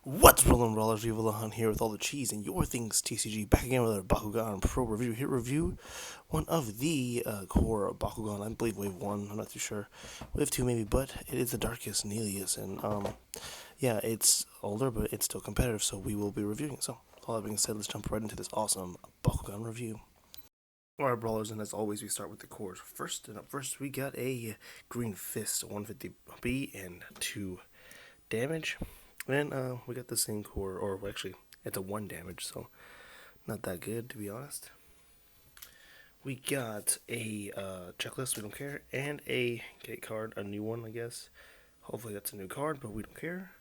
What's rolling, rollers? Vivalahunt here with all the cheese and your things TCG, back again with our Bakugan Pro review. Here review one of the core Bakugan, I believe wave 1, I'm not too sure, wave 2 maybe, but it is the Darkus Nillious, and yeah, it's older, but it's still competitive, so we will be reviewing it. So, all that being said, let's jump right into this awesome Bakugan review. Alright, brawlers, and as always, we start with the cores. First, and up first, we got a Green Fist, 150B and 2 damage. And we got the same core, or actually, it's a 1 damage, so not that good, to be honest. We got a checklist, we don't care, and a gate card, a new one, I guess. Hopefully that's a new card, but we don't care.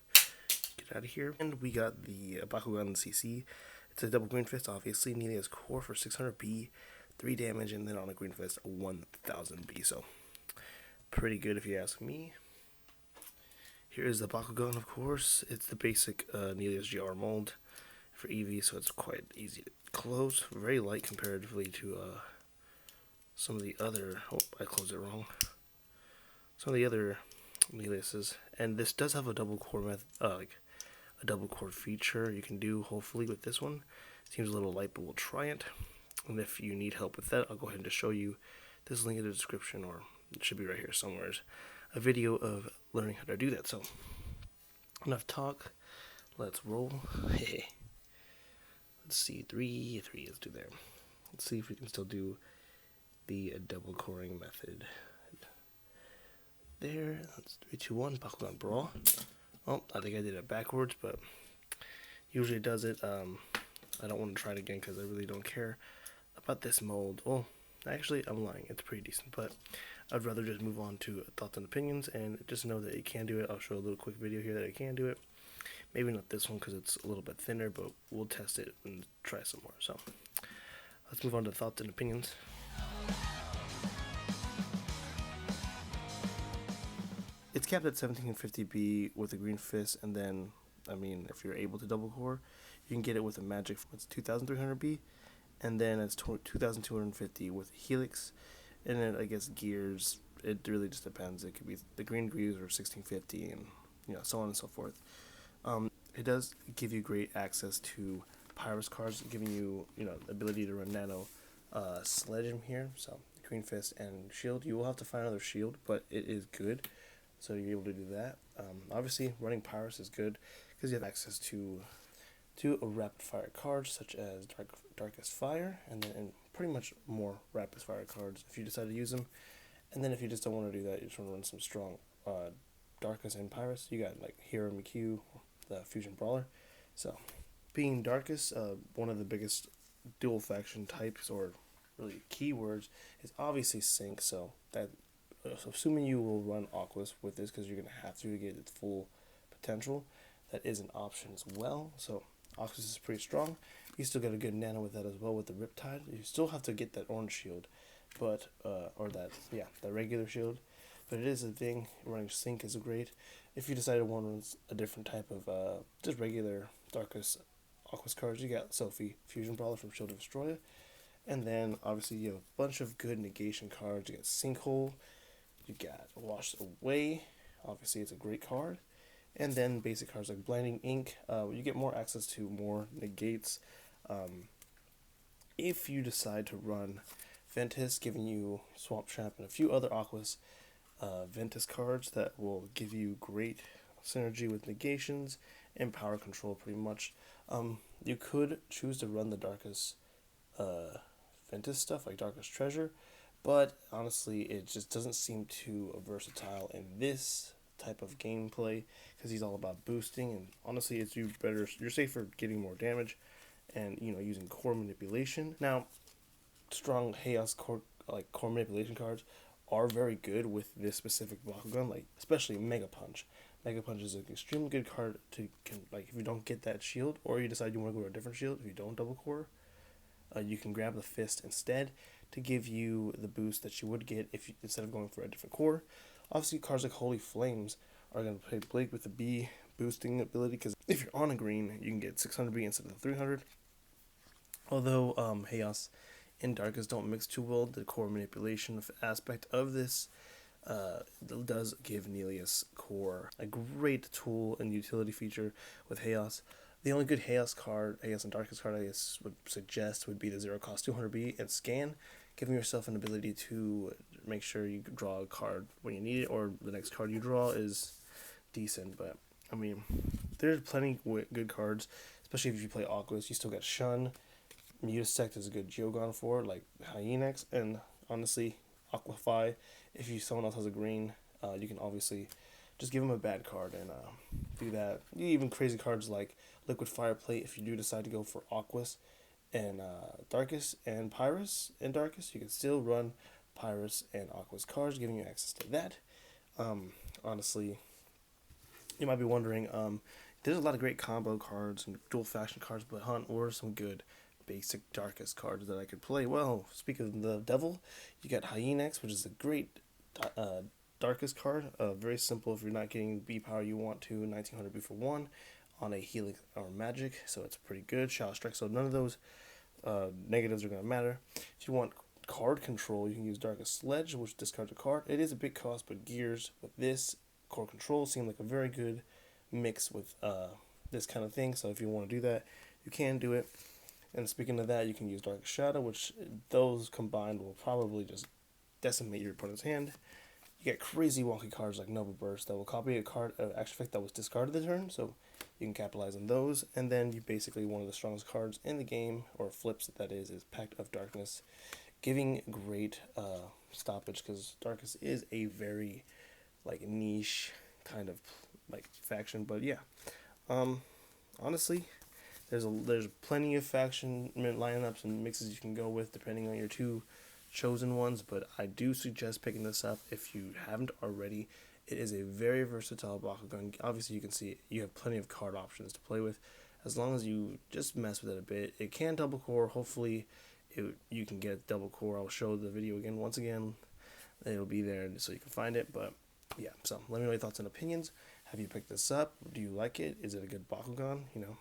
Get out of here. And we got the Bakugan CC. It's a double Green Fist, obviously. Nillious core for 600B, 3 damage, and then on a Green Fist, 1000B, so pretty good if you ask me. Here is the Bakugan, of course. It's the basic Nillious GR mold for EV, so it's quite easy to close. Very light comparatively to some of the other... Oh, I closed it wrong. Some of the other Nilliouses. And this does have a double core like a double core feature you can do, hopefully, with this one. Seems a little light, but we'll try it. And if you need help with that, I'll go ahead and just show you this link in the description, or it should be right here somewhere. A video of learning how to do that. So, enough talk. Let's roll. Hey. Let's see. Three is do there. Let's see if we can still do the double coring method. There. That's 3, 2, 1. Bakugan Brawl. Oh, I think I did it backwards, but usually it does it. I don't want to try it again because I really don't care about this mold. Well, actually, I'm lying. It's pretty decent, but I'd rather just move on to thoughts and opinions, and just know that it can do it. I'll show a little quick video here that it can do it. Maybe not this one because it's a little bit thinner, but we'll test it and try some more. So let's move on to thoughts and opinions. It's capped at 1750B with a Green Fist, and then, I mean, if you're able to double core, you can get it with a magic. It's 2300B, and then it's 2250 with Helix. And then I guess gears, it really just depends. It could be the green gears or 1650, and so on and so forth. It does give you great access to Pyrus cards, giving you the ability to run Nano Sledgeum here. So Green Fist and Shield. You will have to find another Shield, but it is good, so you're able to do that. Obviously, running Pyrus is good because you have access to a rapid fire cards such as Darkest Fire, and then pretty much more rapid fire cards if you decide to use them. And then if you just don't want to do that, you just want to run some strong Darkus and Pyrus, you got like Hero McQ, the Fusion Brawler. So, being Darkus, one of the biggest dual faction types, or really keywords, is obviously Sync. So assuming you will run Aquas with this, because you're going to have to get its full potential, that is an option as well. So Aquas is pretty strong. You still get a good nano with that as well with the Riptide. You still have to get that orange shield, but or that regular shield. But it is a thing. Running Sync is great. If you decide to want to run a different type of just regular Darkus Aquas cards, you got Sophie, Fusion Brawler from Shield of Destroya. And then obviously you have a bunch of good negation cards. You got Sinkhole, you got Wash Away. Obviously it's a great card. And then basic cards like Blinding Ink. You get more access to more negates. If you decide to run Ventus, giving you Swamp Trap and a few other Aquas Ventus cards that will give you great synergy with negations and power control pretty much. You could choose to run the Darkus Ventus stuff like Darkus Treasure, but honestly it just doesn't seem too versatile in this type of gameplay because he's all about boosting, and honestly you're safer getting more damage and using core manipulation. Now strong chaos core manipulation cards are very good with this specific Bakugan, like especially Mega Punch. Mega Punch is an extremely good card to if you don't get that shield, or you decide you want to go to a different shield if you don't double core, you can grab the Fist instead to give you the boost that you would get if instead of going for a different core. Obviously, cards like Holy Flames are going to play Blake with the B boosting ability, because if you're on a green, you can get 600B instead of 300. Although Chaos and Darkus don't mix too well, the core manipulation aspect of this it does give Nillious core a great tool and utility feature with Chaos. The only good Chaos card, Chaos and Darkus card I guess would suggest would be the 0 cost 200B and scan, giving yourself an ability to make sure you draw a card when you need it, or the next card you draw is decent. But I mean, there's plenty good cards, especially if you play Aquas. You still got Shun. Mutasect is a good Geogon for, like Hyenex, and honestly, Aquafy. If someone else has a green, you can obviously just give them a bad card and do that. Even crazy cards like Liquid Fire Plate, if you do decide to go for Aquas and Darkus and Pyrus and Darkus, you can still run Pyrus and Aqua's cards, giving you access to that. Honestly, you might be wondering, there's a lot of great combo cards and dual faction cards, but Hunt, or some good basic Darkus cards that I could play. Well, speaking of the devil, you got Hyenex, which is a great Darkus card. Very simple if you're not getting B power you want to, 1900 B for 1 on a Helix or Magic, so it's pretty good. Shout Strike, so none of those negatives are going to matter. If you want card control, you can use Darkus Sledge, which discards a card. It is a big cost, but Gears with this core control seem like a very good mix with this kind of thing. So if you want to do that, you can do it. And speaking of that, you can use Dark Shadow, which those combined will probably just decimate your opponent's hand. You get crazy wonky cards like Nova Burst that will copy a card action effect that was discarded the turn, so you can capitalize on those. And then you basically, one of the strongest cards in the game, or flips that is Pact of Darkness, giving great stoppage, because Darkus is a very like niche kind of like faction. But yeah, honestly, there's plenty of faction lineups and mixes you can go with depending on your two chosen ones, but I do suggest picking this up if you haven't already. It is a very versatile Bakugan. Obviously, you can see you have plenty of card options to play with, as long as you just mess with it a bit. It can double core. Hopefully, you can get double core. I'll show the video again. Once again, it'll be there so you can find it. But yeah, so let me know your thoughts and opinions. Have you picked this up? Do you like it? Is it a good Bakugan? You know,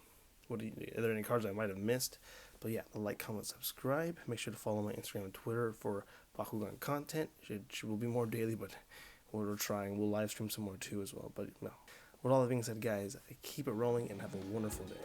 are there any cards I might have missed? But yeah, like, comment, subscribe. Make sure to follow my Instagram and Twitter for Bakugan content. It will be more daily, but we're trying. We'll live stream some more too as well. But no, with all that being said, guys, keep it rolling and have a wonderful day.